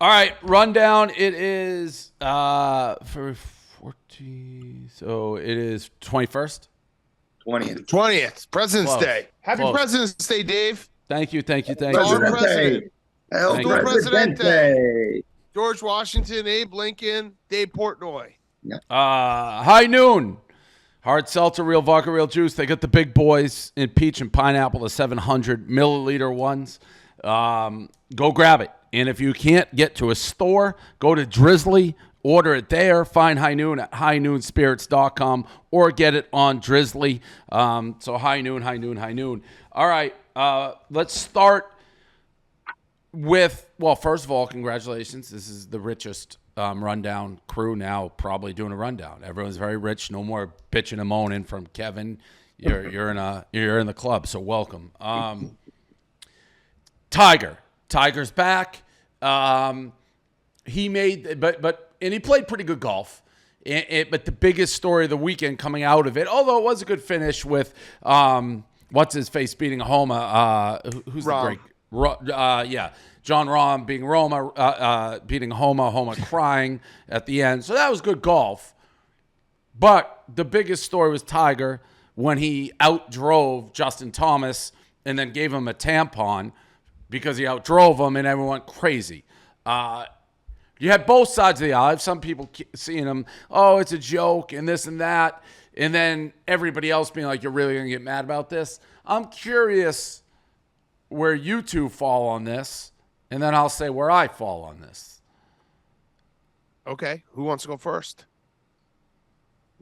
All right, rundown. It is for 40. So it is 21st. 20th. President's Close. Day. Happy Close. President's Day, Dave. Thank you. Our Presidente. president. El Thank you. Presidente. George Washington, Abe Lincoln, Dave Portnoy. High noon. Hard seltzer, real vodka, real juice. They got the big boys in peach and pineapple, the 700 milliliter ones. Go grab it. And if you can't get to a store, go to Drizzly, order it there. Find High Noon at highnoonspirits.com or get it on Drizzly. So High Noon. All right, let's start with, well, first of all, congratulations. This is the richest rundown crew now, probably doing a rundown. Everyone's very rich. No more bitching and moaning from Kevin. You're in the club, so welcome. Tiger's back. He made, but he played pretty good golf. But the biggest story of the weekend coming out of it, although it was a good finish with what's his face beating Homa. Who's Rahm. the great? John Rahm beating Roma, beating Homa crying at the end. So that was good golf. But the biggest story was Tiger when he outdrove Justin Thomas and then gave him a tampon because he outdrove him and everyone went crazy. You had both sides of the aisle. Some people seeing him, oh, it's a joke and this and that. And then everybody else being like, you're really going to get mad about this? I'm curious where you two fall on this. And then I'll say where I fall on this. Okay, who wants to go first?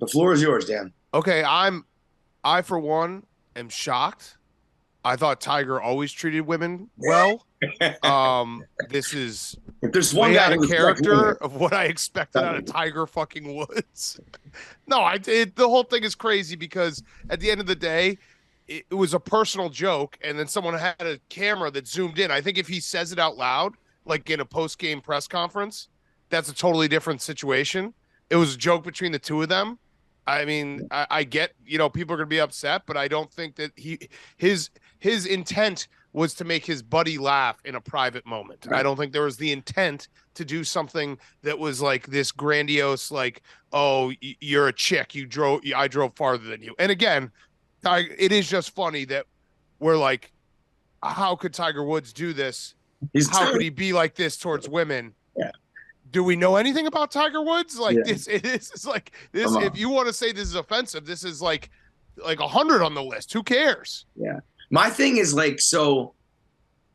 The floor is yours, Dan. Okay, I for one am shocked. I thought Tiger always treated women well. This is If there's one way guy out who of was character of what I expected out of Tiger fucking Woods. No, the whole thing is crazy because at the end of the day, it was a personal joke, and then someone had a camera that zoomed in. I think if he says it out loud, like in a post-game press conference, that's a totally different situation. It was a joke between the two of them. I mean, I get, people are going to be upset, but I don't think that his intent was to make his buddy laugh in a private moment. Right. I don't think there was the intent to do something that was like this grandiose, like, oh, you're a chick. I drove farther than you. And again, it is just funny that we're like, how could Tiger Woods do this? How could he be like this towards women? Yeah. Do we know anything about Tiger Woods? Like this, it's like this. If you want to say this is offensive, this is like 100 on the list. Who cares? Yeah. My thing is like, so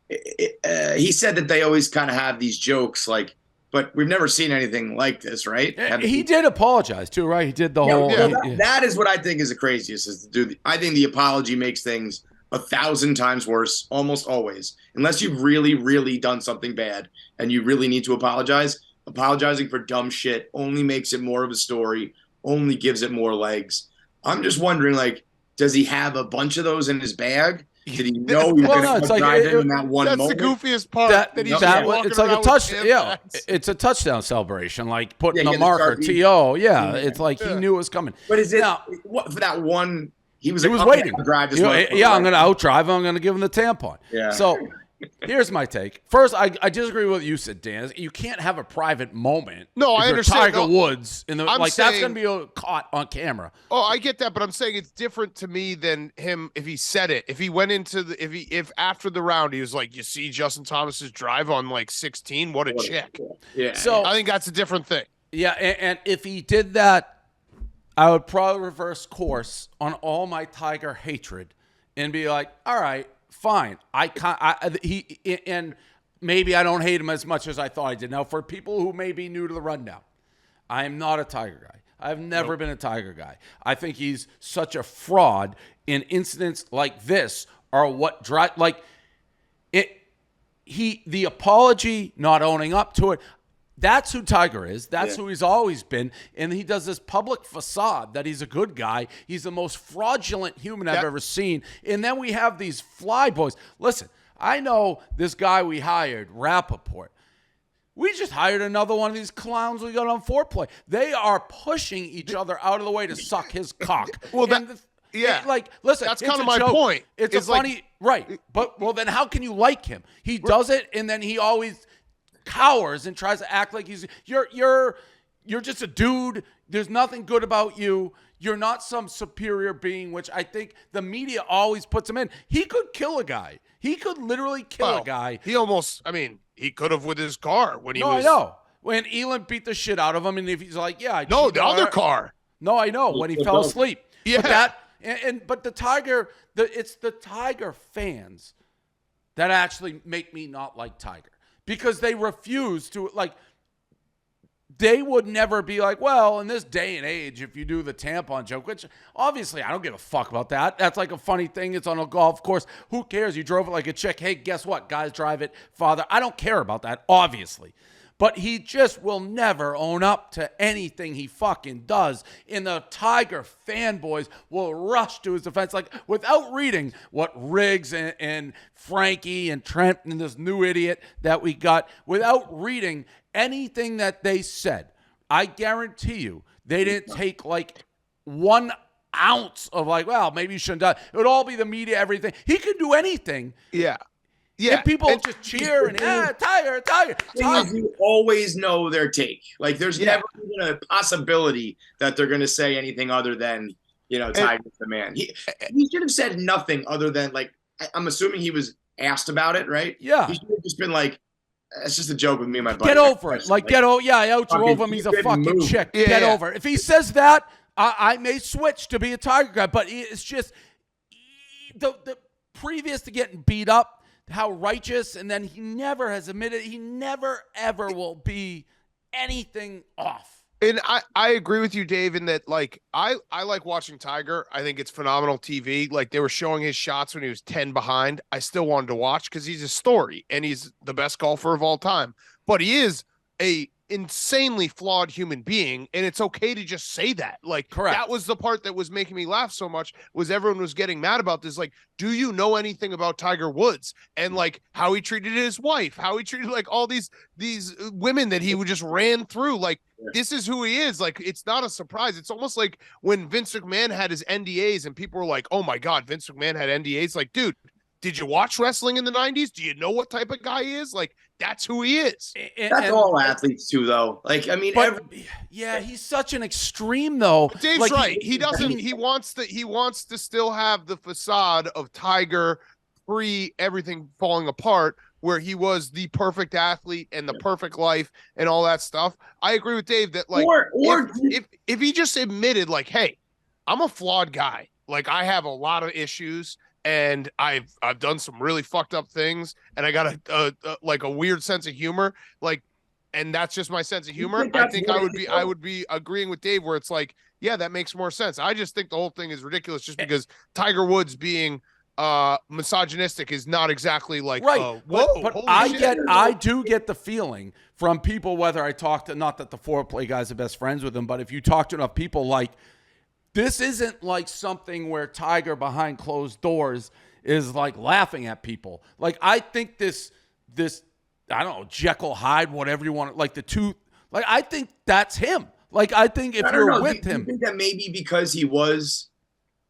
he said that they always kind of have these jokes, like, but we've never seen anything like this, right? He did apologize too, right? He did the whole. That is what I think is the craziest. Is to do. I think the apology makes things 1,000 times worse, almost always. Unless you've really, really done something bad and you really need to apologize. Apologizing for dumb shit only makes it more of a story, only gives it more legs. I'm just wondering, like, does he have a bunch of those in his bag? Did he know he was going to drive in that one that's moment? That's the goofiest part. It's like a touchdown. Yeah, it's a touchdown celebration, like putting a marker. To it's like he knew it was coming. But is it for that one? He was waiting. I'm going to outdrive him. I'm going to give him the tampon. Yeah. So here's my take. First, I disagree with what you said, Dan. You can't have a private moment. No, I understand. Tiger Woods that's going to be caught on camera. Oh, I get that, but I'm saying it's different to me than him if he said it. If he went into if after the round he was like, "You see Justin Thomas's drive on like 16, what a chick." Yeah. So I think that's a different thing. Yeah, and if he did that, I would probably reverse course on all my Tiger hatred and be like, "All right, fine. And maybe I don't hate him as much as I thought I did." Now, for people who may be new to the rundown, I am not a Tiger guy. I've never been a Tiger guy. I think he's such a fraud, and incidents like this are what drive the apology, not owning up to it. That's who Tiger is. That's who he's always been. And he does this public facade that he's a good guy. He's the most fraudulent human I've ever seen. And then we have these fly boys. Listen, I know this guy we hired, Rappaport. We just hired another one of these clowns we got on foreplay. They are pushing each other out of the way to suck his cock. Well, listen, that's kind of my point. It's a funny, right. But, then how can you like him? He does it, and then he always cowers and tries to act like you're just a dude. There's nothing good about you. You're not some superior being, which I think the media always puts him in. He could kill a guy. He could literally kill a guy. He could have with his car when he was. I know. When Elon beat the shit out of him, and if he's like, yeah. No, the other car. No, I know. When he fell asleep. Yeah. But the Tiger, it's the Tiger fans that actually make me not like Tiger. Because they refuse to, like, they would never be like, well, in this day and age, if you do the tampon joke, which obviously I don't give a fuck about that. That's like a funny thing. It's on a golf course. Who cares? You drove it like a chick. Hey, guess what? Guys drive it. Father, I don't care about that, obviously. But he just will never own up to anything he fucking does. And the Tiger fanboys will rush to his defense, like without reading what Riggs and Frankie and Trent and this new idiot that we got, without reading anything that they said. I guarantee you they didn't take like 1 ounce of like, well, maybe you shouldn't die. It would all be the media, everything. He could do anything. Yeah. Yeah, and people just cheer and Tiger. You always know their take. Like, there's never even a possibility that they're going to say anything other than, Tiger's the man. He should have said nothing other than, like, I'm assuming he was asked about it, right? Yeah. He should have just been like, it's just a joke with me and my buddy. Get over it. Like, get over. Yeah, I outdrove him. He's a fucking chick. Yeah, get over it. If he says that, I may switch to be a Tiger guy. But it's just the previous to getting beat up, how righteous, and then he never has admitted, he never ever will be anything off. And I agree with you, Dave, in that, like, I like watching Tiger. I think it's phenomenal TV. Like, they were showing his shots when he was 10 behind. I still wanted to watch because he's a story and he's the best golfer of all time. But he is a insanely flawed human being, and it's okay to just say that. Like, correct. That was the part that was making me laugh so much, was everyone was getting mad about this. Like, do you know anything about Tiger Woods and like how he treated his wife, how he treated like all these women that he would just ran through? Like, this is who he is. Like, it's not a surprise. It's almost like when Vince McMahon had his NDAs and people were like, oh my God, Vince McMahon had NDAs. Like, dude, did you watch wrestling in the 90s? Do you know what type of guy he is? Like, that's who he is. That's all athletes too, though. Like, I mean, he's such an extreme, though. Dave's like, right. He doesn't. He wants to still have the facade of Tiger pre everything falling apart, where he was the perfect athlete and the perfect life and all that stuff. I agree with Dave that, like, if he just admitted, like, hey, I'm a flawed guy. Like, I have a lot of issues. And I've done some really fucked up things, and I got a weird sense of humor, like, and that's just my sense of humor. I think I would be agreeing with Dave, where it's like, yeah, that makes more sense. I just think the whole thing is ridiculous, just because Tiger Woods being misogynistic is not exactly like, right. Whoa, but I do get the feeling from people, whether I talk to, not that the foreplay guys are best friends with him, but if you talk to enough people, like, this isn't like something where Tiger behind closed doors is like laughing at people. Like, I think this, I don't know, Jekyll Hyde, whatever you want, like the two, like, I think that's him. Like, I think if you're with him. I think that maybe because he was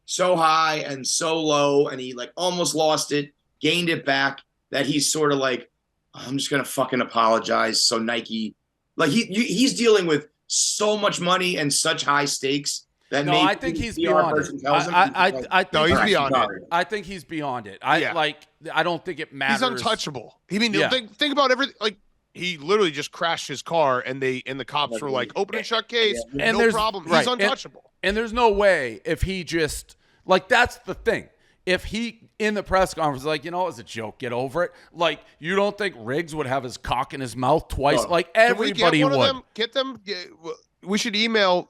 so high and so low and he like almost lost it, gained it back, that he's sort of like, I'm just going to fucking apologize. So Nike, like he's dealing with so much money and such high stakes. I think he's beyond it. He's beyond it. I think he's beyond it. I don't think it matters. He's untouchable. I mean, think about everything. Like, he literally just crashed his car, and the cops were like, open and shut case, and no problem. He's untouchable. And there's no way if he just, like, that's the thing. If he in the press conference, like, it was a joke, get over it. Like, you don't think Riggs would have his cock in his mouth twice? Like, everybody would. We should email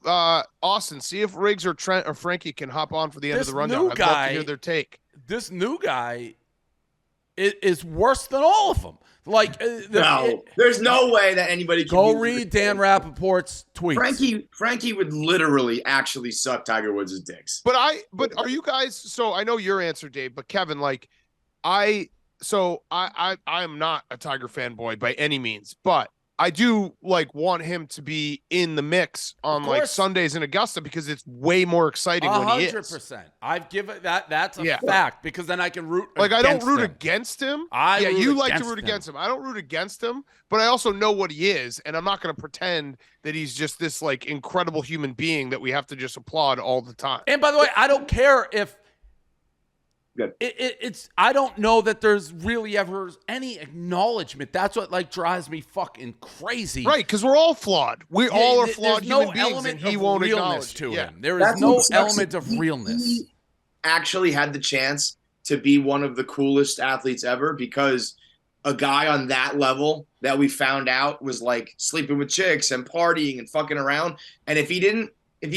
Austin, see if Riggs or Trent or Frankie can hop on for the end of the rundown. I'd love to hear their take. This new guy is worse than all of them. Like, there's no way that anybody can go read Dan Rappaport's tweets. Frankie would literally actually suck Tiger Woods' dicks. But are you guys? So I know your answer, Dave. But Kevin, like, I am not a Tiger fanboy by any means, but I do like want him to be in the mix on like Sundays in Augusta because it's way more exciting when he is. 100%. I've given that. That's a fact because then I can root. Like I don't root him. against him. You like to root against him. I don't root against him, but I also know what he is, and I'm not going to pretend that he's just this like incredible human being that we have to just applaud all the time. And by the way, I don't care if. Good. It's I don't know that there's really ever any acknowledgement. That's what like drives me fucking crazy. Right, because we're all flawed. We all are flawed human human beings, element and he of won't realness acknowledge to it. him. There is no element of realness. He actually had the chance to be one of the coolest athletes ever because a guy on that level that we found out was like sleeping with chicks and partying and fucking around. And if he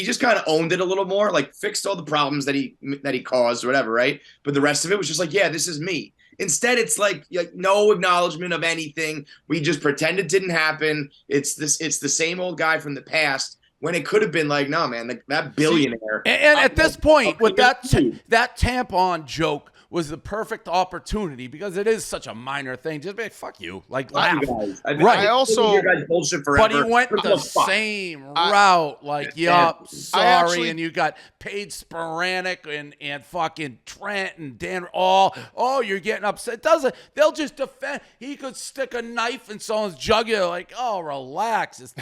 just kind of owned it a little more, like fixed all the problems that he caused or whatever, right? But the rest of it was just like, yeah, this is me. Instead, it's like no acknowledgement of anything. We just pretend it didn't happen. It's the same old guy from the past when it could have been like, no, man, that billionaire. And at this point, with that tampon joke was the perfect opportunity because it is such a minor thing. Just be like, fuck you. Like, laugh. Right. I also, your guys bullshit forever. But he went the same route. Like, yup, sorry. And you got Paige Sporanic and fucking Trent and Dan. Oh, you're getting upset. They'll just defend. He could stick a knife in someone's jugular. Like, oh, relax. He'd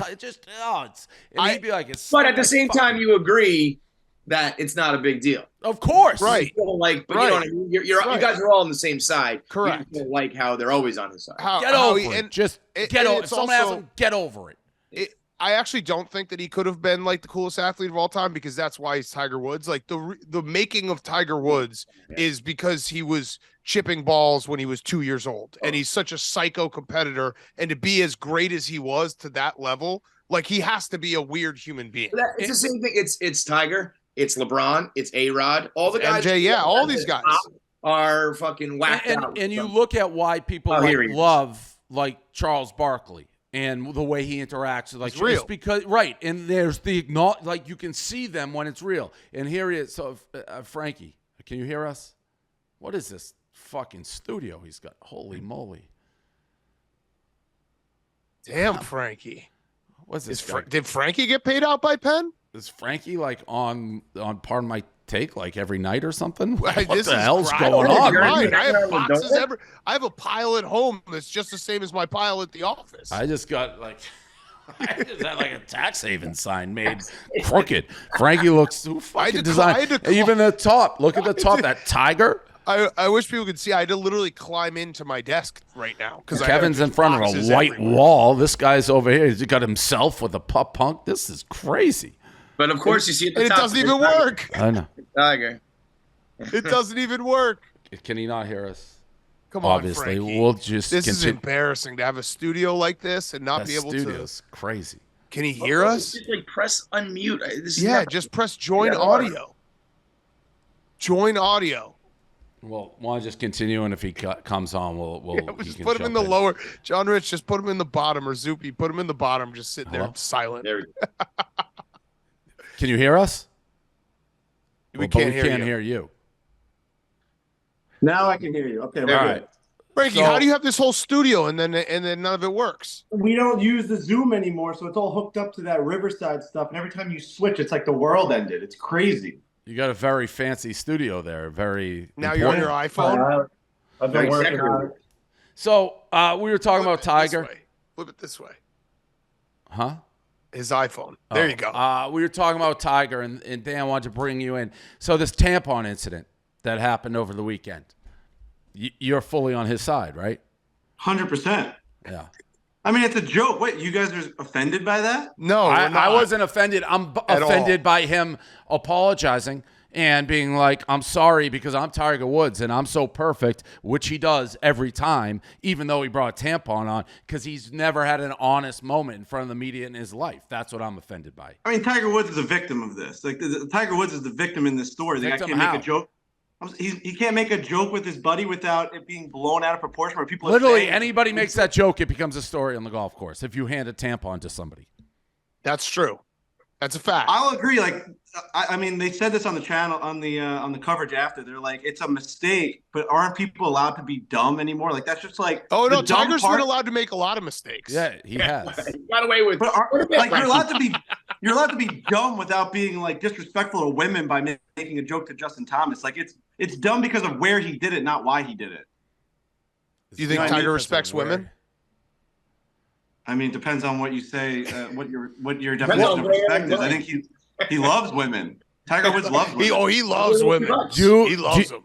be like, it's. But at the same time, you agree that it's not a big deal. Of course. Right. You know what I mean? You guys are all on the same side. Correct. You don't like how they're always on his side. Get over it. Just get over it. If someone asks him, get over it. I actually don't think that he could have been like the coolest athlete of all time because that's why he's Tiger Woods. Like the making of Tiger Woods is because he was chipping balls when he was 2 years old. And he's such a psycho competitor. And to be as great as he was to that level, like he has to be a weird human being. It's the same thing. It's Tiger. It's LeBron. It's A-Rod. All the guys. MJ, all these guys are fucking whacked out. And you look at why people love like Charles Barkley and the way he interacts with like real. Because and there's the like you can see them when it's real. And here he is. So Frankie, can you hear us? What is this fucking studio he's got? Holy moly! Damn, Frankie. What's this? Did Frankie get paid out by Penn? Is Frankie like on Pardon My Take like every night or something? What this the hell's is going on? I have boxes I have a pile at home that's just the same as my pile at the office. I just got like is that like a tax haven sign made crooked? Frankie looks who fucking designed even the top. Look at the top. That tiger. I wish people could see. I had to literally climb into my desk right now because Kevin's in front of a white wall. This guy's over here. He's got himself with a pup punk. This is crazy. But of course, you see at the top. It doesn't even work. I know. Tiger. It doesn't even work. Can he not hear us? Come on, obviously, Frankie. we'll just. This is embarrassing to have a studio like this and not be able to. Studio's crazy. Can he hear us? Just like press unmute. Just press join audio. Join audio. Well, why don't I just continue, and if he comes on, we'll just put him in the lower. John Rich, just put him in the bottom, or Zoopy, put him in the bottom, just sitting there silent. There we go. Can you hear us? We can't hear you. Now I can hear you. Okay, all right. Frankie, how do you have this whole studio and then none of it works? We don't use the Zoom anymore, so it's all hooked up to that Riverside stuff. And every time you switch, it's like the world ended. It's crazy. You got a very fancy studio there. Very. Now important. you're on your iPhone. I've been working on it. So we were talking about Tiger. Flip it this way. Huh? His iPhone. There you go. We were talking about Tiger, and Dan wanted to bring you in. So this tampon incident that happened over the weekend, you're fully on his side, right? 100%. Yeah. I mean, it's a joke. Wait, you guys are offended by that? No, I wasn't offended. I'm offended by him apologizing and being like, I'm sorry because I'm Tiger Woods and I'm so perfect, which he does every time, even though he brought a tampon on, because he's never had an honest moment in front of the media in his life. That's what I'm offended by. I mean, Tiger Woods is a victim of this. Like, Tiger Woods is the victim in this story. The guy can't make a joke. He can't make a joke with his buddy without it being blown out of proportion. Where people literally anybody makes that joke, it becomes a story on the golf course. If you hand a tampon to somebody, that's true. That's a fact. I'll agree. Like, I mean, they said this on the channel on the coverage after. They're like, it's a mistake, but aren't people allowed to be dumb anymore? Like, that's just like, oh no, Tiger's been allowed to make a lot of mistakes. Yeah, he has. Got away with. But like, you're allowed to be dumb without being like disrespectful to women by making a joke to Justin Thomas. Like, it's dumb because of where he did it, not why he did it. Do you think Tiger respects women? I mean, it depends on what you say, what your definition of respect is. I think he loves women. Tiger Woods loves women. He loves women. He loves them.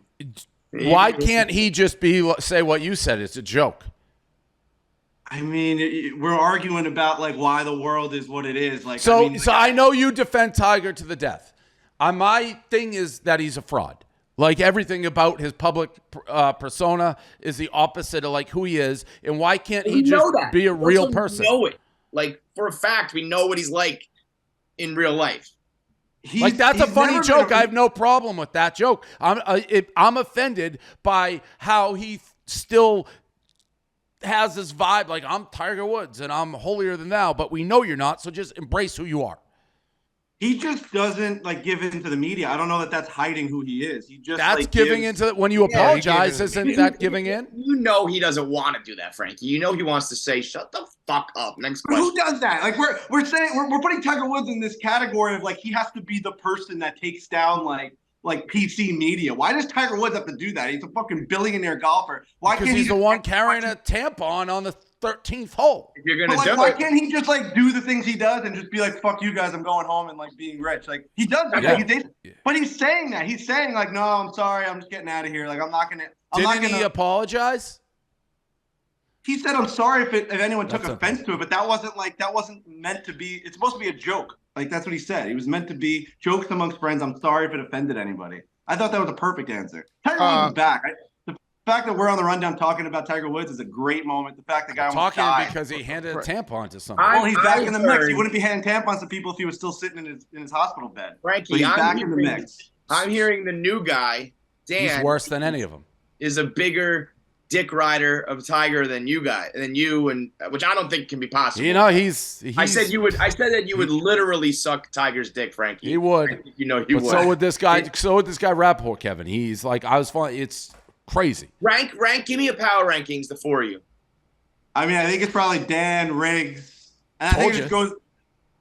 Why can't he just say what you said? It's a joke. I mean, we're arguing about like why the world is what it is. Like, so I know you defend Tiger to the death. My thing is that he's a fraud. Like, everything about his public persona is the opposite of like who he is. And why can't he just be a real person? We know it. Like, for a fact, we know what he's like in real life. That's a funny joke. I have no problem with that joke. I'm offended by how he still has this vibe. Like, I'm Tiger Woods and I'm holier than thou, but we know you're not. So just embrace who you are. He just doesn't like give in to the media. I don't know that that's hiding who he is. He just that's like, giving into when you apologize. Isn't that giving in? You know he doesn't want to do that, Frankie. You know he wants to say, "Shut the fuck up." Next question. Who does that? Like we're saying we're putting Tiger Woods in this category of like he has to be the person that takes down like PC media. Why does Tiger Woods have to do that? He's a fucking billionaire golfer. Why because can't he's the one carrying a tampon on the 13th hole. If you're gonna why can't he just like do the things he does and just be like, fuck you guys, I'm going home and like being rich? Like he does that. But he's saying that. He's saying like, no, I'm sorry, I'm just getting out of here. Like Didn't he apologize? He said, I'm sorry if anyone took offense to it, but that wasn't meant to be. It's supposed to be a joke. Like that's what he said. He was meant to be jokes amongst friends. I'm sorry if it offended anybody. I thought that was a perfect answer. Tiger Woods is back. The fact that we're on the rundown talking about Tiger Woods is a great moment. The fact the guy almost died. Because he handed a tampon to someone. Well, he's back in the mix. He wouldn't be handing tampons to people if he was still sitting in his hospital bed. Frankie, but he's back in the mix. I'm hearing the new guy, Dan. He's worse than any of them. Is a bigger dick rider of Tiger than you, and which I don't think can be possible. You know, he's I said that you would literally suck Tiger's dick, Frankie. He would. You know, you would. So would this guy. So would this guy Rappaport, Kevin. He's like, I was fine. It's crazy. Rank. Give me a power rankings, the four of you. I mean, I think it's probably Dan, Riggs, and I think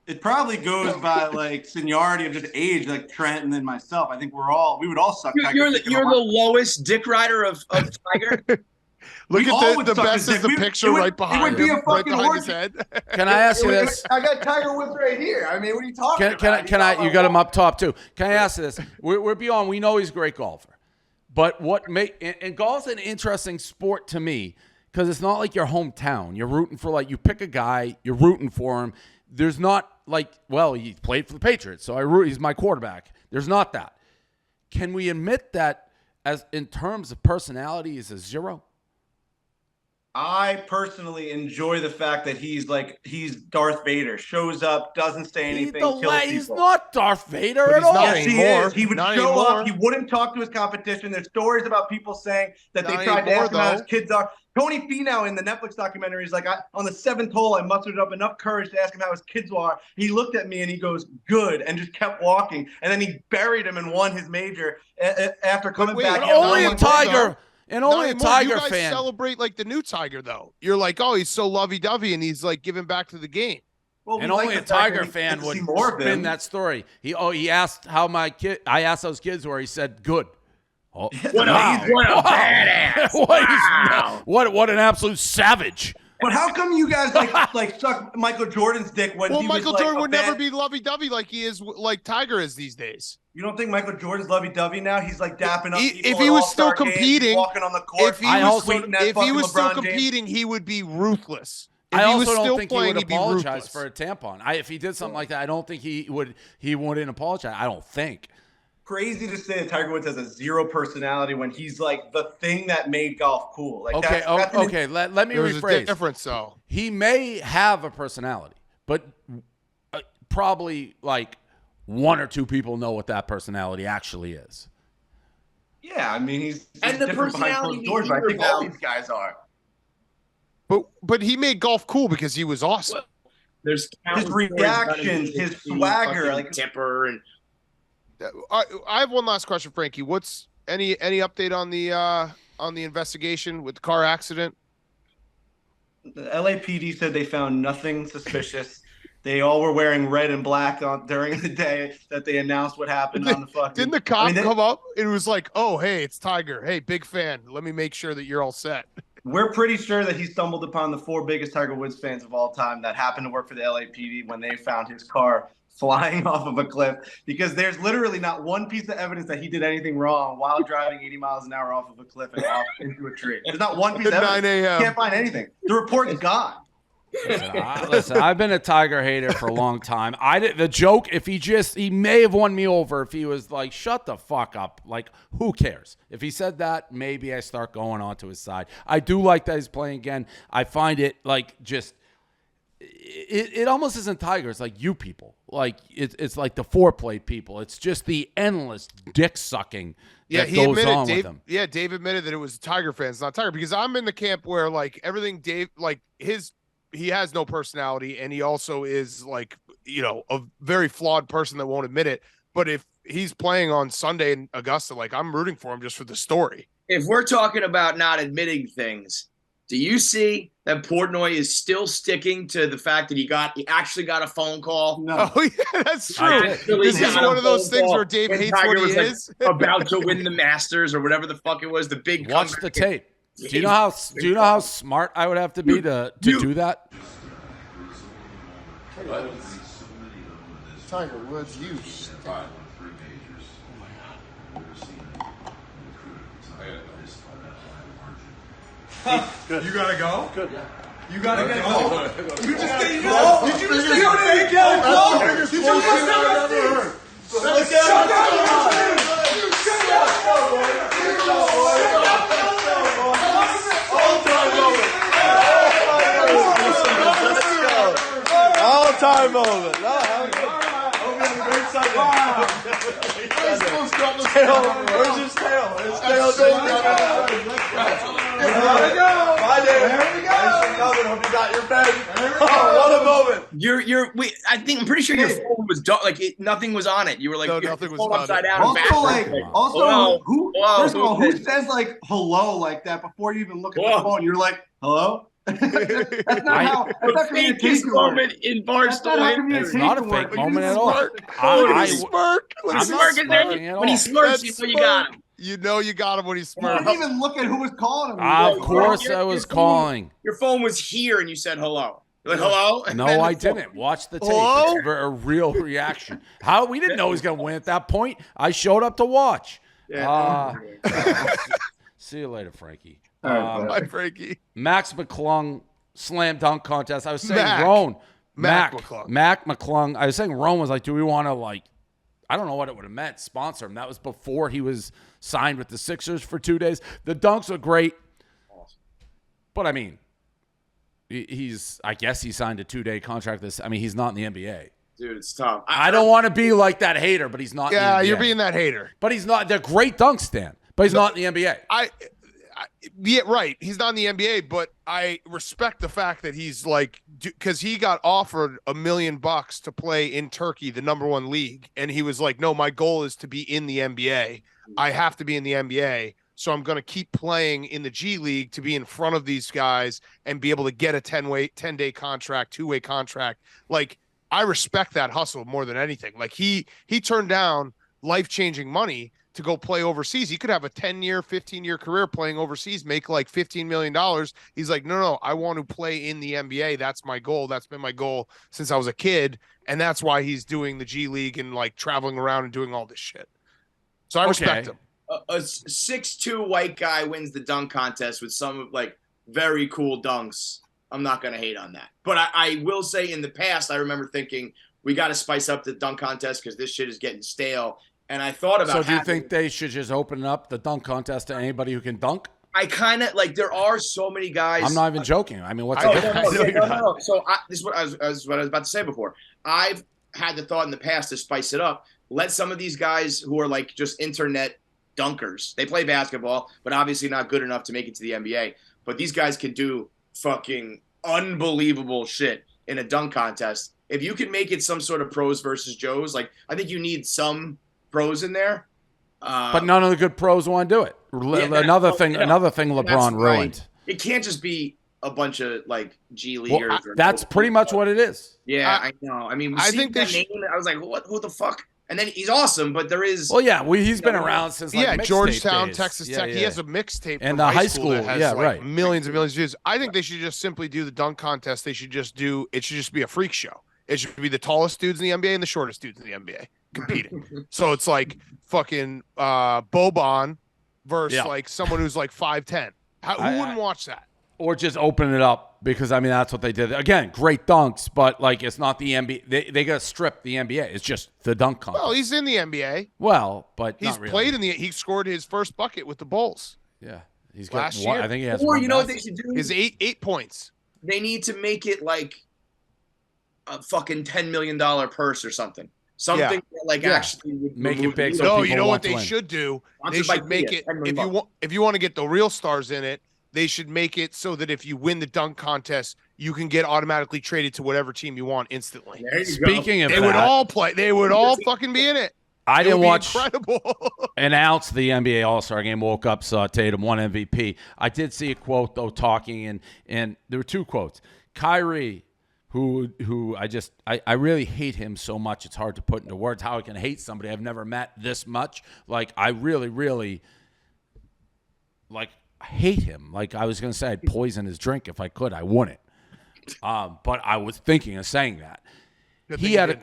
it probably goes by like seniority of just age, like Trent and then myself. I think we would all suck. You're the lowest dick rider of Tiger. Look at the best is the picture right behind him, right behind his head. Can I ask you this? I got Tiger Woods right here. I mean, what are you talking about? Can I? You got him up top too. Can I ask you this? We're beyond. We know he's a great golfer. But and golf's an interesting sport to me because it's not like your hometown. You're rooting for you pick a guy, you're rooting for him. There's not he played for the Patriots, so he's my quarterback. There's not that. Can we admit that as in terms of personality is a zero? I personally enjoy the fact that he's Darth Vader. Shows up, doesn't say anything, kills people. He's not Darth Vader at all. Yes, he is. He would show up. He wouldn't talk to his competition. There's stories about people saying that they tried to ask him how his kids are. Tony Finau in the Netflix documentary is like, on the 7th hole, I mustered up enough courage to ask him how his kids are. He looked at me and he goes, good, and just kept walking. And then he buried him and won his major after coming back. Only a Tiger. And only a Tiger fan. You guys fan celebrate like the new Tiger, though. You're like, oh, he's so lovey-dovey, and he's like giving back to the game. Well, and only a Tiger fan would spin that story. He asked how I asked those kids where he said, good. Oh, what a badass! Wow. What an absolute savage! But how come you guys like suck Michael Jordan's dick when Michael Jordan would never be lovey-dovey like he is like Tiger is these days. You don't think Michael Jordan's lovey-dovey now? He's like dapping up people. If he was still competing, walking on the court. If he was still competing, he would be ruthless. I also don't think he would apologize for a tampon. If he did something like that, I don't think he wouldn't apologize. I don't think. Crazy to say that Tiger Woods has a zero personality when he's like the thing that made golf cool. Like okay. Let me rephrase. There's a difference, though. He may have a personality, but probably like one or two people know what that personality actually is. Yeah, I mean he's and the different personality. Behind closed doors, but I think all these guys are. But he made golf cool because he was awesome. There's his reactions, his swagger, like temper, and I have one last question, Frankie. What's any update on the investigation with the car accident? The LAPD said they found nothing suspicious. They all were wearing red and black during the day that they announced what happened on the fucking. Didn't the cop come up? It was like, oh, hey, it's Tiger. Hey, big fan. Let me make sure that you're all set. We're pretty sure that he stumbled upon the 4 biggest Tiger Woods fans of all time that happened to work for the LAPD when they found his car flying off of a cliff, because there's literally not one piece of evidence that he did anything wrong while driving 80 miles an hour off of a cliff and off into a tree. There's not one piece of evidence. 9 a.m. Can't find anything. The report's gone. Listen, I've been a Tiger hater for a long time. The joke, if he may have won me over if he was like, shut the fuck up. Like, who cares? If he said that, maybe I start going on to his side. I do like that he's playing again. I find it like just, it almost isn't Tiger. It's like you people. Like, it's like the foreplay people. It's just the endless dick sucking that goes on with him. Yeah, Dave admitted that it was Tiger fans, not Tiger, because I'm in the camp where like everything Dave, like he has no personality, and he also is like, a very flawed person that won't admit it. But if he's playing on Sunday in Augusta, like, I'm rooting for him just for the story. If we're talking about not admitting things, do you see that Portnoy is still sticking to the fact that he actually got a phone call? No. Oh, yeah, that's true. This is one of those things where Dave hates what he is. About to win the Masters or whatever the fuck it was, the big Watch the tape. Do you know how smart I would have to be to do that? Tiger Woods, you. You gotta go? Good. You gotta go? You just say no? Did you just say no? Did you just say no? Let's shut up! All-time moment. Where's his tail? His tail There we go. Hope you got your pen. Oh, what a moment. I'm pretty sure your phone was nothing was on it. You were like, no, nothing was upside down. First of all, who says like hello like that before you even look at the phone? You're like, hello? That's not how. That's not communication moment in Barstool. It's not a fake moment at all. When he smirks, you know you got him. You know you got him when he smirks. You didn't even look at who was calling him. Of course I was calling. Your phone was here and you said hello. You're like, hello? No, I didn't. Watch the tape. Hello? It's a real reaction. We didn't know he was going to win at that point. I showed up to watch. See you later, Frankie. Bye, Frankie. Max McClung slam dunk contest. I was saying Mac McClung. I was saying Rome was like, do we want to I don't know what it would have meant, sponsor him. That was before he was signed with the Sixers for 2 days. The dunks were great. But I mean, I guess he signed a 2-day contract. He's not in the NBA. Dude, it's tough. I don't want to be like that hater, but he's not. Yeah, in the NBA. you're being that hater. But he's not. They're great dunks, Stan. But he's not in the NBA. Yeah, right. He's not in the NBA, but I respect the fact that he's because he got offered $1 million to play in Turkey, the #1 league, and he was like, "No, my goal is to be in the NBA. I have to be in the NBA, so I'm going to keep playing in the G League to be in front of these guys and be able to get a 10-day contract, 2-way contract." Like, I respect that hustle more than anything. Like, he turned down life-changing money to go play overseas. He could have a 10-year, 15-year career playing overseas, make like $15 million. He's like, no, I want to play in the NBA. That's my goal. That's been my goal since I was a kid. And that's why he's doing the G League and like traveling around and doing all this shit. So I respect him. A 6'2" white guy wins the dunk contest with some very cool dunks. I'm not going to hate on that. But I will say in the past, I remember thinking we got to spice up the dunk contest because this shit is getting stale. And I thought about. So do you think they should just open up the dunk contest to anybody who can dunk? I kind of there are so many guys. I'm not even joking. I mean, what's the difference? No. So this is what I was about to say before. I've had the thought in the past to spice it up. Let some of these guys who are just internet dunkers. They play basketball, but obviously not good enough to make it to the NBA. But these guys can do fucking unbelievable shit. in a dunk contest. If you can make it some sort of pros versus Joes, like I think you need some pros in there. But none of the good pros want to do it. Another thing LeBron ruined. It can't just be a bunch of like G leaguers. That's pretty much what it is. Yeah, I know. I mean, I think that name. I was like, who the fuck? And then he's awesome, but there is. Well, yeah, he's been around since Georgetown, days. Texas Tech. He has a mixtape and from the high school that has right. millions and millions of views. I think they should just simply do the dunk contest. It should just be a freak show. It should be the tallest dudes in the NBA and the shortest dudes in the NBA competing. So it's like fucking Boban versus like someone who's like 5'10". Who wouldn't watch that? Or just open it up because, I mean, that's what they did. Again, great dunks, but, like, it's not the NBA. They got to strip the NBA. It's just the dunk contest. Well, he's in the NBA. Well, but he's not really. Played in the – he scored his first bucket with the Bulls. Yeah. He's got last year. I think he has Or one you know what they should do? His 8 points. They need to make it like a fucking $10 million purse or something. Something that actually would make it big. No, you know what they should do? They should make it – if you want to get the real stars in it, they should make it so that if you win the dunk contest, you can get automatically traded to whatever team you want instantly. Speaking of that, would all play. They would all fucking be in it. I didn't watch incredible. Announce the NBA All-Star Game. Woke up, saw Tatum won MVP. I did see a quote though talking, and there were 2 quotes. Kyrie, who I really hate him so much. It's hard to put into words how I can hate somebody I've never met this much. Like I really like. I hate him. Like I was going to say I'd poison his drink if I could. I wouldn't. But I was thinking of saying that. He had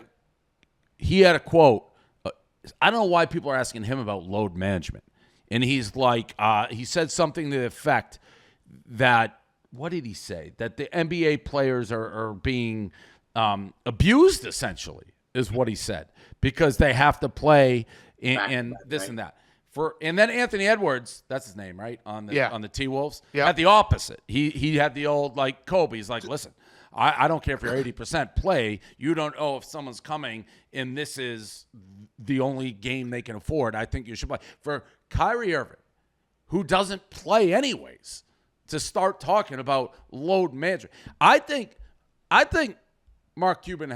a quote. I don't know why people are asking him about load management. And he's like, he said something to the effect that, what did he say? That the NBA players are being abused, essentially, is what he said. Because they have to play and this and that. And then Anthony Edwards, that's his name, right? On the T-Wolves. Yeah. Had the opposite. He had the old, like, Kobe. He's like, listen, I don't care if you're 80% play. You don't know if someone's coming, and this is the only game they can afford. I think you should play. For Kyrie Irving, who doesn't play anyways, to start talking about load management. I think Mark Cuban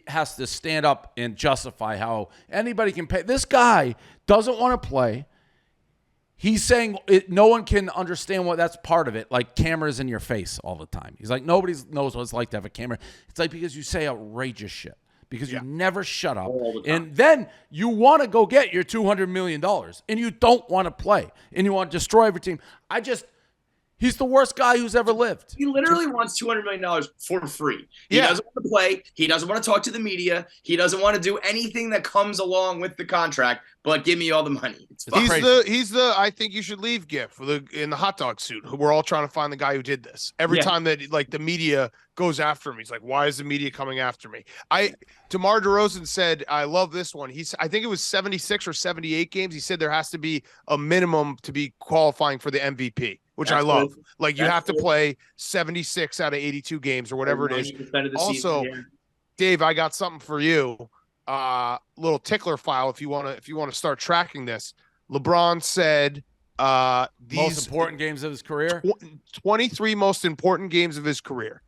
has to stand up and justify how anybody can pay. This guy doesn't want to play. He's saying no one can understand what that's part of it, like cameras in your face all the time. He's like, nobody knows what it's like to have a camera. It's like because you say outrageous shit, because you never shut up. And then you want to go get your $200 million, and you don't want to play, and you want to destroy every team. He's the worst guy who's ever lived. He literally wants $200 million for free. He doesn't want to play. He doesn't want to talk to the media. He doesn't want to do anything that comes along with the contract, but give me all the money. He's the I think you should leave gift in the hot dog suit. We're all trying to find the guy who did this. Every time that like the media goes after him, he's like, why is the media coming after me? DeMar DeRozan said, I love this one. I think it was 76 or 78 games. He said there has to be a minimum to be qualifying for the MVP. Which I love. Like you have to play 76 out of 82 games or whatever it is. Also, Dave, I got something for you. Little tickler file if you want to start tracking this. LeBron said these most important games of his career. 23 most important games of his career.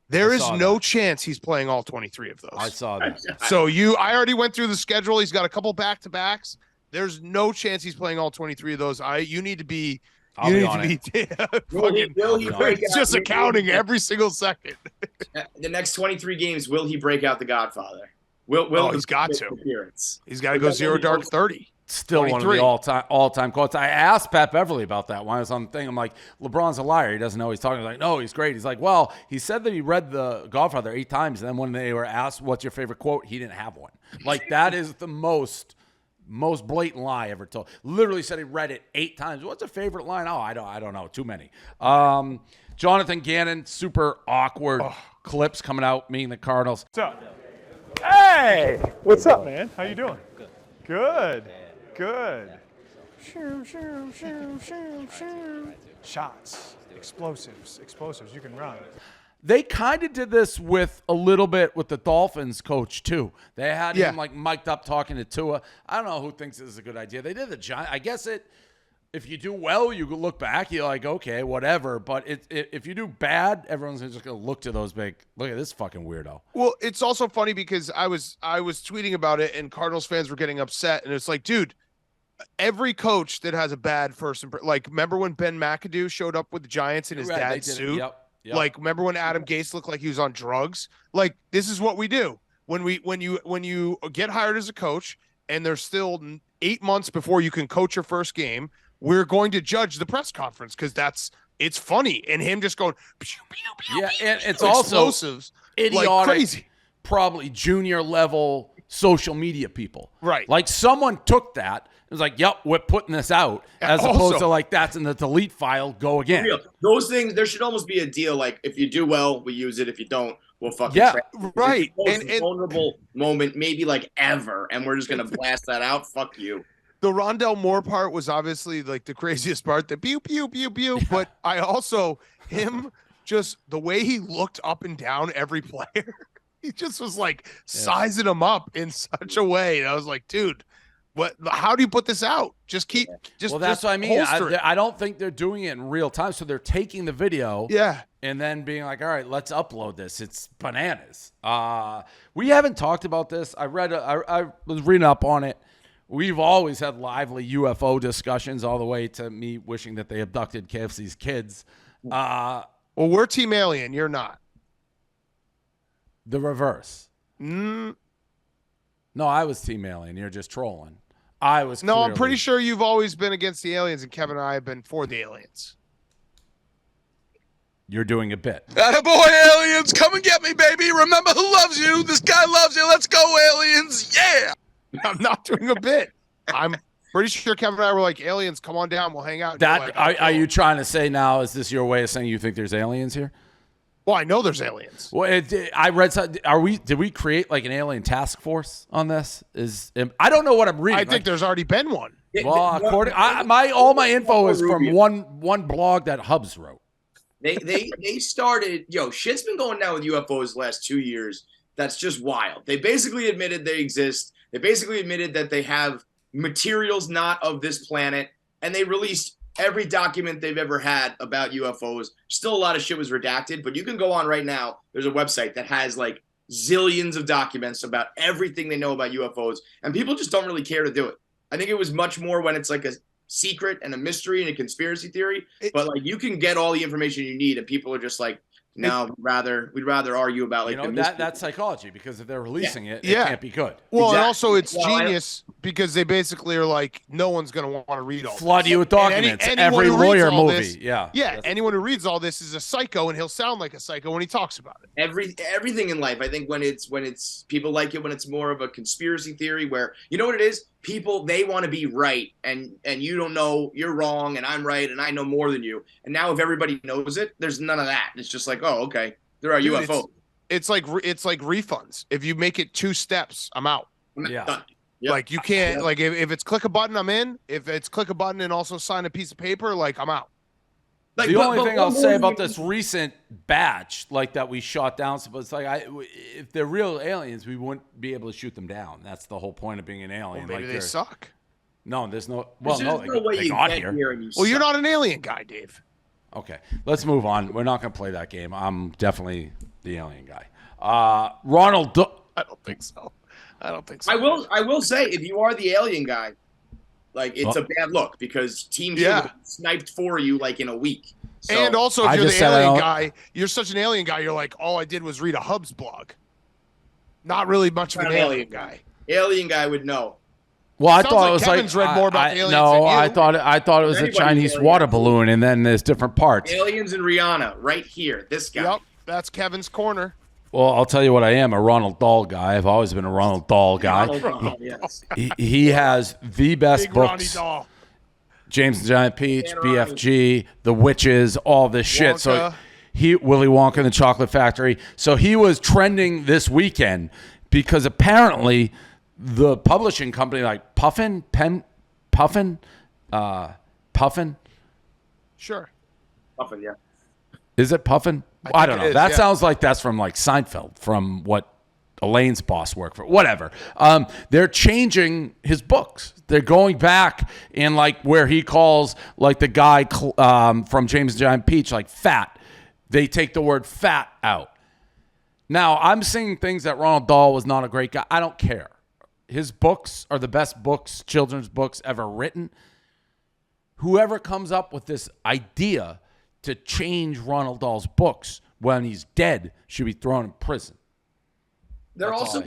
There is no chance he's playing all 23 of those. I saw that. So I already went through the schedule. He's got a couple back-to-backs. There's no chance he's playing all 23 of those. You need to be I'll be on it. Will he break it's just accounting every single second. The next 23 games, will he break out the Godfather? He's got to. He's got to go 0 dark 30. Still 23. One of the all-time quotes. I asked Pat Beverly about that when I was on the thing. I'm like, LeBron's a liar. He doesn't know what he's talking about. Like, no, he's great. He's like, well, he said that he read the Godfather 8 times, and then when they were asked what's your favorite quote, he didn't have one. Like, that is the most blatant lie ever told. Literally said he read it 8 times. What's a favorite line? Oh, I don't know. Too many. Johnathan Gannon, super awkward clips coming out, meeting the Cardinals. What's up? Hey! What's up, man? How you doing? Good. Shots. Explosives. You can run. They kind of did this with a little bit with the Dolphins coach, too. They had him, like, mic'd up talking to Tua. I don't know who thinks this is a good idea. They did the Giants. I guess it If you do well, you look back, you're like, okay, whatever. But if you do bad, everyone's just going to look to those big, look at this fucking weirdo. Well, it's also funny because I was tweeting about it and Cardinals fans were getting upset. And it's like, dude, every coach that has a bad first impression, like, remember when Ben McAdoo showed up with the Giants in his dad's suit? Yep. Like, remember when Adam Gase looked like he was on drugs? Like, this is what we do. When you get hired as a coach and there's still 8 months before you can coach your first game, we're going to judge the press conference because it's funny. And him just going, pew, pew, pew, yeah, pew, and pew, it's also explosives, idiotic, like crazy. Probably junior level social media people. Right. Like someone took that and was like, yep, we're putting this out, as opposed to like, that's in the delete file, go again. Those things, there should almost be a deal. Like, if you do well, we use it. If you don't, we'll fucking right. It's the most vulnerable moment, maybe like ever, and we're just gonna blast that out. Fuck you. The Rondell Moore part was obviously like the craziest part, the pew, pew, pew, pew. But I also, just the way he looked up and down every player, he just was like sizing them up in such a way. And I was like, dude, how do you put this out? Just well, that's what I mean. I don't think they're doing it in real time. So they're taking the video. Yeah. And then being like, all right, let's upload this. It's bananas. We haven't talked about this. I was reading up on it. We've always had lively UFO discussions, all the way to me wishing that they abducted KFC's kids. Well, we're Team Alien. You're not. The reverse. No, I was Team Alien. You're just trolling. No, I'm pretty sure you've always been against the aliens, and Kevin and I have been for the aliens. You're doing a bit. Attaboy, aliens, come and get me, baby. Remember who loves you. This guy loves you. Let's go, aliens. Yeah. I'm not doing a bit. I'm pretty sure Kevin and I were like, aliens, come on down. We'll hang out. Are you trying to say now, is this your way of saying you think there's aliens here? Well, I know there's aliens. Well, I read something. Did we create like an alien task force on this? I don't know what I'm reading. I think there's already been one. Well, all my info is from one blog that Hubs wrote. They started, shit's been going down with UFOs the last 2 years. That's just wild. They basically admitted they exist. They basically admitted that they have materials not of this planet, and they released every document they've ever had about UFOs. Still a lot of shit was redacted, but you can go on right now. There's a website that has like zillions of documents about everything they know about UFOs, and people just don't really care to do it. I think it was much more when it's like a secret and a mystery and a conspiracy theory, but like you can get all the information you need, and people are just like, no, we'd rather argue about like that's psychology, because if they're releasing it can't be good. Well, exactly. And also it's genius because they basically are like, no one's going to want to read all flood this. You with documents. Every lawyer movie, anyone who reads all this is a psycho, and he'll sound like a psycho when he talks about it. Everything in life, I think when it's people like it when it's more of a conspiracy theory, where you know what it is. People, they want to be right, and you don't know, you're wrong, and I'm right, and I know more than you. And now if everybody knows it, there's none of that. It's just like, oh, okay, there are UFOs. It's like refunds. If you make it 2 steps, I'm out. Done. Yep. Like you can't like if it's click a button, I'm in. If it's click a button and also sign a piece of paper, like I'm out. Like, the only thing I'll say about this recent batch, like that we shot down, so it's like if they're real aliens, we wouldn't be able to shoot them down. That's the whole point of being an alien. Well, maybe they suck. No, there's no. Well, no, they got here. Well, you're not an alien guy, Dave. Okay, let's move on. We're not going to play that game. I'm definitely the alien guy. Ronald. I don't think so. I will say, if you are the alien guy, like it's a bad look because Team Q sniped for you like in a week. So, and also, if you're the alien guy, you're such an alien guy. You're like, all I did was read a Hubs blog. Not really much of an alien guy. Alien guy would know. Well, I thought it was Kevin's read more about aliens no, than you. I thought it was a Chinese water balloon, and then there's different parts. Aliens and Rihanna, right here. This guy. Yep, that's Kevin's corner. Well, I'll tell you what I am, a Ronald Dahl guy. I've always been a Ronald Dahl guy. He has the best books. James the Giant Peach, BFG, The Witches, all this shit. So Willy Wonka and the Chocolate Factory. So he was trending this weekend because apparently the publishing company like Puffin. Sure. Puffin, yeah. Is it Puffin? I don't know. That sounds like that's from like Seinfeld, from what Elaine's boss work for? Whatever. They're changing his books. They're going back and like where he calls like the guy from James and Giant Peach like fat. They take the word fat out. Now, I'm seeing things that Roald Dahl was not a great guy. I don't care. His books are the best books, children's books ever written. Whoever comes up with this idea to change Roald Dahl's books when he's dead should be thrown in prison. They're also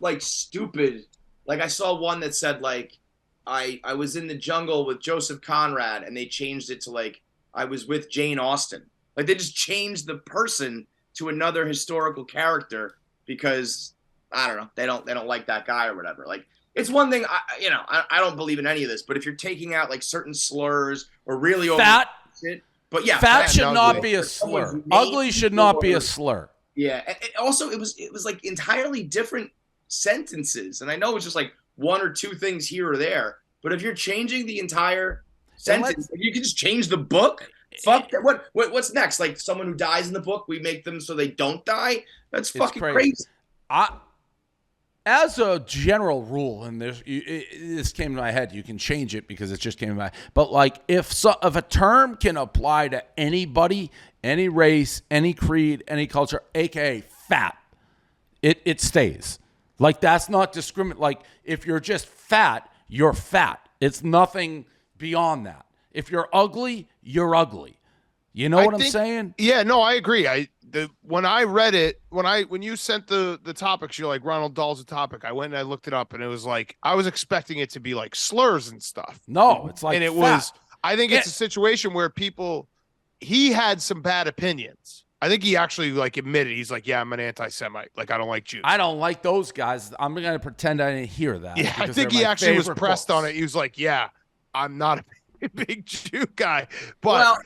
like stupid. Like I saw one that said like I was in the jungle with Joseph Conrad and they changed it to like I was with Jane Austen. Like they just changed the person to another historical character because I don't know, they don't like that guy or whatever. Like it's one thing I don't believe in any of this, but if you're taking out like certain slurs or really fat shit, but yeah, fat should not be a slur. Ugly should not be a slur. Yeah. Also, it was like entirely different sentences, and I know it's just like one or two things here or there. But if you're changing the entire sentence, if you can just change the book. Fuck that. What's next? Like someone who dies in the book, we make them so they don't die. That's fucking crazy. As a general rule, and this came to my head, you can change it because it just came to my head. But like if a term can apply to anybody, any race, any creed, any culture, aka fat, it stays. Like that's not discriminate. Like if you're just fat, you're fat. It's nothing beyond that. If you're ugly, you're ugly. You know what I'm saying? Yeah, no, I agree. When I read it, when you sent the topics, you're like Roald Dahl's a topic. I went and I looked it up, and it was like I was expecting it to be like slurs and stuff. No, it's like and it fat. was. I think it's a situation where he had some bad opinions. I think he actually like admitted he's like, yeah, I'm an anti-Semite. Like I don't like Jews. I don't like those guys. I'm gonna pretend I didn't hear that. Yeah, I think he actually was pressed on it. He was like, yeah, I'm not a big Jew guy, but.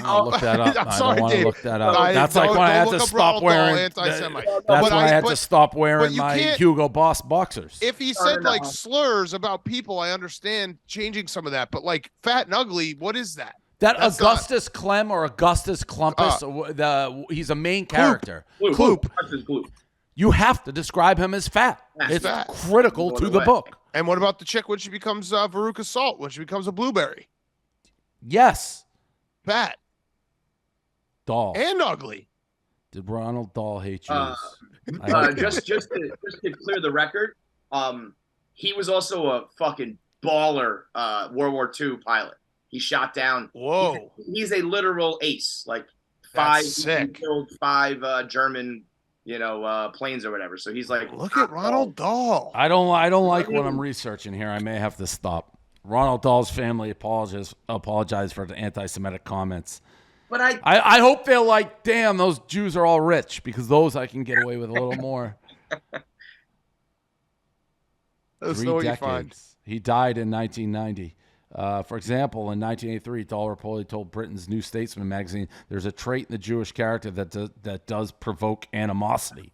I'll look that up. I'm sorry, I don't want to Dave. look that up. That's like when I had to stop wearing. That's when I had to stop wearing my Hugo Boss boxers. If he said like slurs about people, I understand changing some of that. But like fat and ugly, what is that? That's Augustus Clem or Augustus Clumpus, he's a main character. Kloop. You have to describe him as fat. It's fat. critical to the book. And what about the chick when she becomes Veruca Salt, when she becomes a blueberry? Yes. Fat. Dahl. And ugly. Did Roald Dahl hate Jews? Just to clear the record, he was also a fucking baller World War II pilot. He shot down. Whoa. He's a literal ace. Like killed five German, planes or whatever. So he's like, look at Roald Dahl. I don't like what I'm researching here. I may have to stop. Roald Dahl's family apologized for the anti-Semitic comments. But I hope they're like, damn, those Jews are all rich because those I can get away with a little more. 3 decades. He died in 1990. For example, in 1983, Dahl reportedly told Britain's New Statesman magazine, "There's a trait in the Jewish character that does provoke animosity.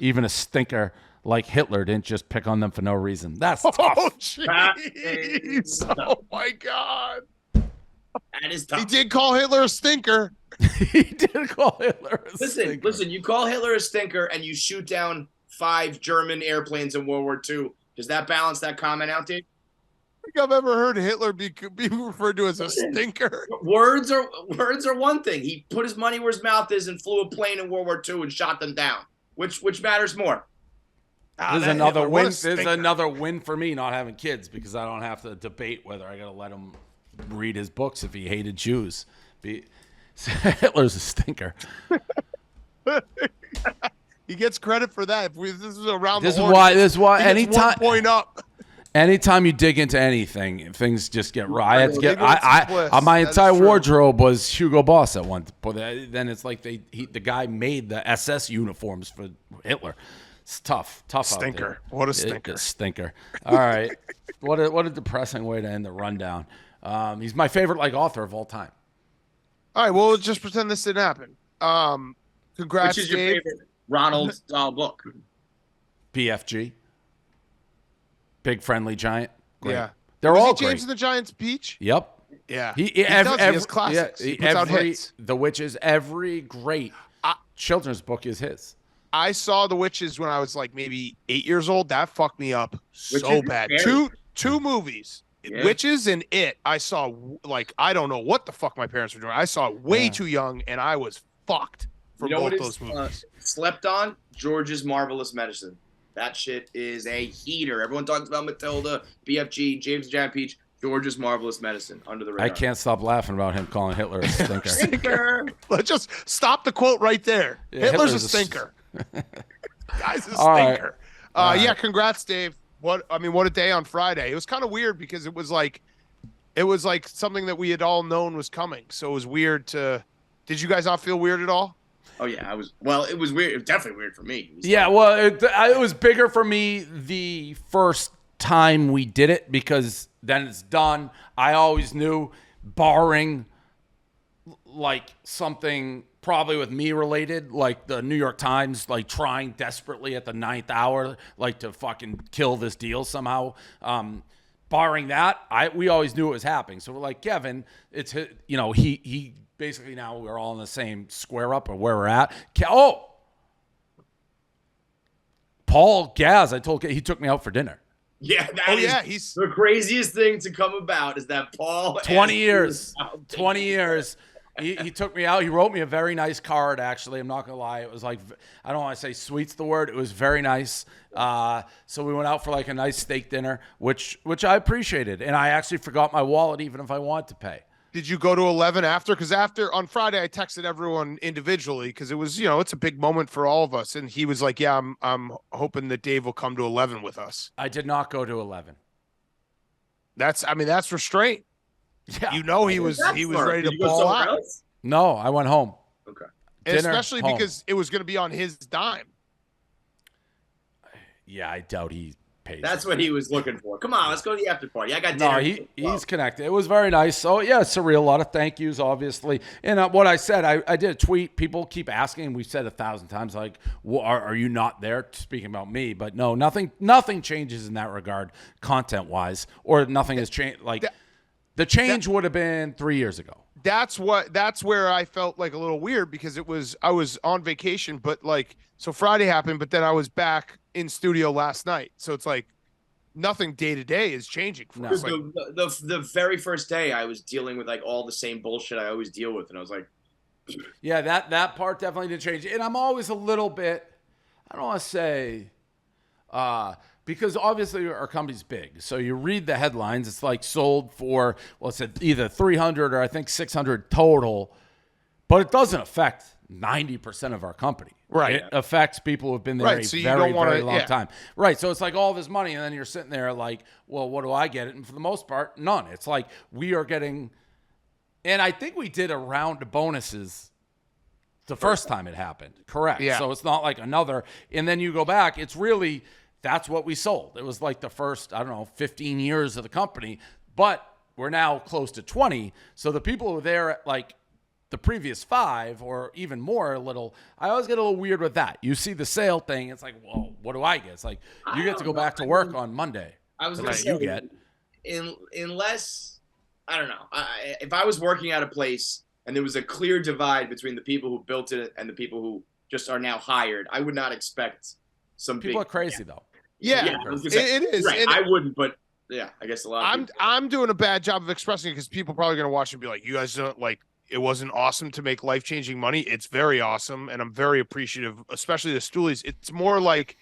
Even a stinker like Hitler didn't just pick on them for no reason." That's tough. Oh, jeez. Oh, my God. That is tough. He did call Hitler a stinker. He did call Hitler a stinker. Listen, you call Hitler a stinker and you shoot down 5 German airplanes in World War II. Does that balance that comment out, Dave? I think I've ever heard Hitler be referred to as a stinker. Words are one thing. He put his money where his mouth is and flew a plane in World War II and shot them down. Which matters more? There's another win. There's another win for me not having kids because I don't have to debate whether I got to let him read his books if he hated Jews. Hitler's a stinker. He gets credit for that. This is around this the horn. This is why anytime 1 point up. Anytime you dig into anything, things just get right. I had to get. My entire wardrobe was Hugo Boss at one point. Then it's like the guy made the SS uniforms for Hitler. It's tough stinker. Out there. What a stinker. It's a stinker. All right. What a depressing way to end the rundown. He's my favorite author of all time. All right, well, just pretend this didn't happen. Congrats, Which is your Dave. favorite Roald Dahl book? BFG. Big Friendly Giant. Great. Yeah. They're Was all he James great. and the Giant's Peach? Yep. Yeah. He has classics. He puts out hits. The Witches, every great children's book is his. I saw The Witches when I was like maybe 8 years old. That fucked me up so bad. Two movies, Witches and It. I saw like I don't know what the fuck my parents were doing. I saw it way too young, and I was fucked for both those movies. Slept on George's Marvelous Medicine. That shit is a heater. Everyone talks about Matilda, BFG, James and Giant Peach. George's Marvelous Medicine, under the radar. I can't stop laughing about him calling Hitler a stinker. Stinker. Let's just stop the quote right there. Yeah, Hitler's a stinker. Guy's a stinker. Yeah, congrats, Dave. What a day on Friday. It was kind of weird because it was like something that we had all known was coming. So it was weird to. Did you guys not feel weird at all? Oh yeah, it was weird. It was definitely weird for me. It was bigger for me the first time we did it because then it's done. I always knew, barring like something probably with me related, like the New York Times, like trying desperately at the 9th hour, like to fucking kill this deal somehow. Barring that, we always knew it was happening. So we're like, Kevin, it's, he basically now we're all in the same square up of where we're at. Paul Gaz, he took me out for dinner. Yeah, he's the craziest thing to come about is that Paul. 20 years. He took me out. He wrote me a very nice card, actually. I'm not going to lie. It was like, I don't want to say sweet's the word. It was very nice. So we went out for like a nice steak dinner, which I appreciated. And I actually forgot my wallet even if I wanted to pay. Did you go to 11 after? Because on Friday, I texted everyone individually because it was, it's a big moment for all of us. And he was like, yeah, I'm hoping that Dave will come to 11 with us. I did not go to 11. That's restraint. Yeah. He was ready to ball out. Else? No, I went home. Okay. Especially because it was going to be on his dime. Yeah, I doubt he pays. That's what he was looking for. Come on, let's go to the after party. I got dinner. No, he's connected. It was very nice. So, yeah, surreal. A lot of thank yous, obviously. And what I said, I did a tweet. People keep asking. We've said 1,000 times, like, are you not there? Speaking about me. But no, nothing changes in that regard, content-wise. Or nothing has changed. Like, the change would have been 3 years ago. That's where I felt like a little weird because I was on vacation, but like, so Friday happened, but then I was back in studio last night. So it's like nothing day to day is changing for us. Like, the very first day I was dealing with like all the same bullshit I always deal with. And I was like, yeah, that part definitely did change. And I'm always a little bit, I don't want to say, because obviously our company's big. So you read the headlines, it's like sold for, it's either 300 or I think 600 total, but it doesn't affect 90% of our company. Right. It affects people who've been there very long time. Right. So it's like all this money and then you're sitting there like, well, what do I get? And for the most part, none. It's like we are getting, and I think we did a round of bonuses the first time it happened. Correct. Yeah. So it's not like another, and then you go back, it's really, that's what we sold. It was like the first, 15 years of the company, but we're now close to 20. So the people who were there at like the previous 5 or even more a little, I always get a little weird with that. You see the sale thing, it's like, well, what do I get? It's like, you get to go back to work on Monday. I was going to say, you get. Unless, I don't know, if I was working at a place and there was a clear divide between the people who built it and the people who just are now hired, I would not expect some people are crazy though. Yeah, it is. Right, I wouldn't, but yeah, I guess a lot of I'm doing a bad job of expressing it because people are probably going to watch and be like, you guys don't like, it wasn't awesome to make life-changing money. It's very awesome, and I'm very appreciative, especially the Stoolies. It's more like,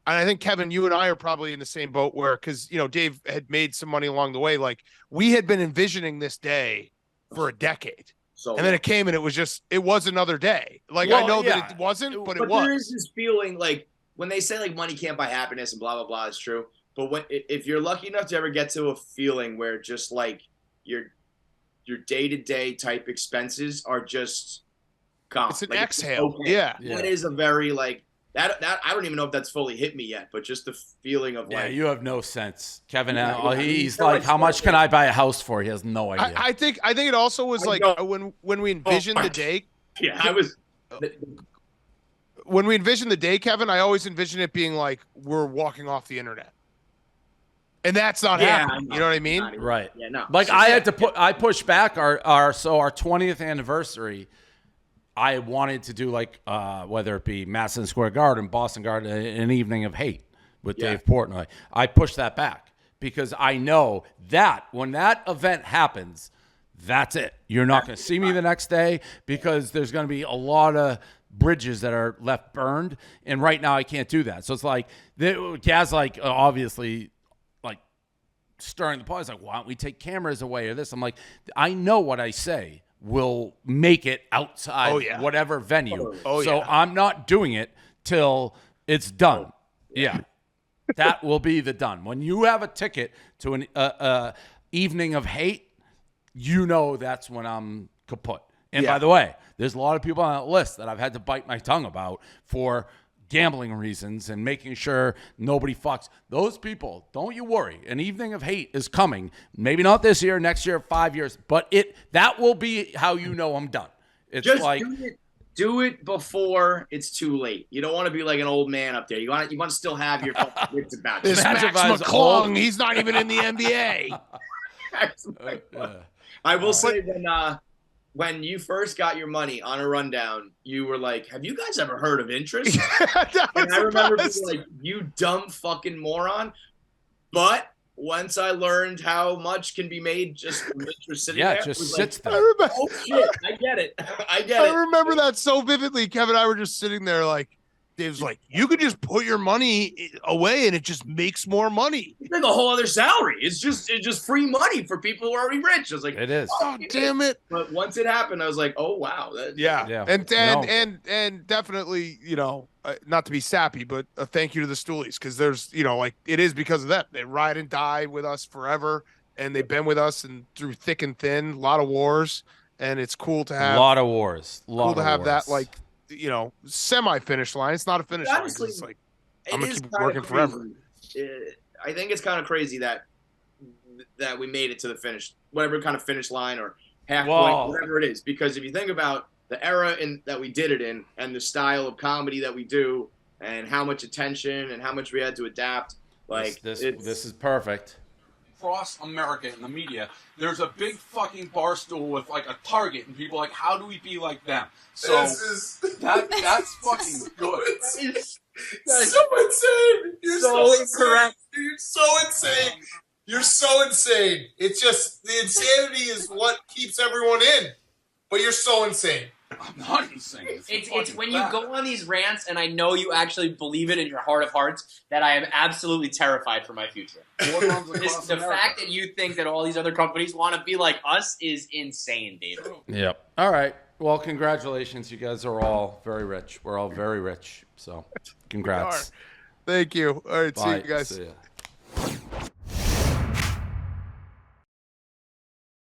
and I think, Kevin, you and I are probably in the same boat where, because, Dave had made some money along the way. Like, we had been envisioning this day for a decade. And then it came, and it was another day. Like, I know that it wasn't, but it was. But there is this feeling, like, when they say, like, money can't buy happiness and blah, blah, blah, it's true. But if you're lucky enough to ever get to a feeling where just, like, your day-to-day type expenses are just gone. It's an exhale. Okay. Yeah. That is a very, like, that I don't even know if that's fully hit me yet, but just the feeling of, like. Yeah, you have no sense. Kevin, he's like, how much can I buy a house for? He has no idea. I think it also was like when we envisioned the day. Yeah, I was. When we envisioned the day, Kevin, I always envisioned it being like we're walking off the internet. And that's not happening. You know what I mean? Right. Yeah, no. Like I pushed back our 20th anniversary I wanted to do like whether it be Madison Square Garden, Boston Garden, an evening of hate with Dave Portnoy. I pushed that back because I know that when that event happens, that's it. You're not going to see me the next day because there's going to be a lot of bridges that are left burned. And right now I can't do that. So it's like, Gaz, like, obviously, like, stirring the pot. It's like, why don't we take cameras away or this? I'm like, I know what I say will make it outside whatever venue. So I'm not doing it till it's done. Yeah. That will be the done. When you have a ticket to an evening of hate, you know that's when I'm kaput. And by the way, there's a lot of people on that list that I've had to bite my tongue about for gambling reasons and making sure nobody fucks. Those people, don't you worry. An evening of hate is coming. Maybe not this year, next year, 5 years, but that will be how you know I'm done. It's just like do it before it's too late. You don't want to be like an old man up there. You want to still have your wits about you. This Max McClung, he's not even in the NBA. I will say when you first got your money on a rundown, you were like, "Have you guys ever heard of interest?" And I remember being like, "You dumb fucking moron!" But once I learned how much can be made just from interest sitting there, it just sits there. Oh shit, I get it. I remember that so vividly. Kevin and I were just sitting there like, Dave's like, you could just put your money away and it just makes more money. It's like a whole other salary. It's just free money for people who are already rich. I was like, it is. Oh, damn it. But once it happened, I was like, oh, wow. Yeah. And definitely, not to be sappy, but a thank you to the Stoolies because there's, like it is because of that. They ride and die with us forever and they've been with us and through thick and thin, a lot of wars. And it's cool to have a lot of wars. Cool to have that, like, semi-finish line. It's not a finish line. It's like, I'm going to keep working forever. I think it's kind of crazy that we made it to the finish, whatever kind of finish line or half point, whatever it is. Because if you think about the era that we did it in and the style of comedy that we do and how much attention and how much we had to adapt, like this is perfect. Across America in the media, there's a big fucking Barstool with like a target, and people are like, how do we be like them? So that's fucking good. That's so insane. You're so incorrect. You're so insane. You're so insane. It's just the insanity is what keeps everyone in. But you're so insane. I'm not insane. It's when you go on these rants, and I know you actually believe it in your heart of hearts, that I am absolutely terrified for my future. The fact that you think that all these other companies want to be like us is insane, David. Yep. All right. Well, congratulations. You guys are all very rich. We're all very rich. So, congrats. Thank you. All right. Bye. See you guys. See ya.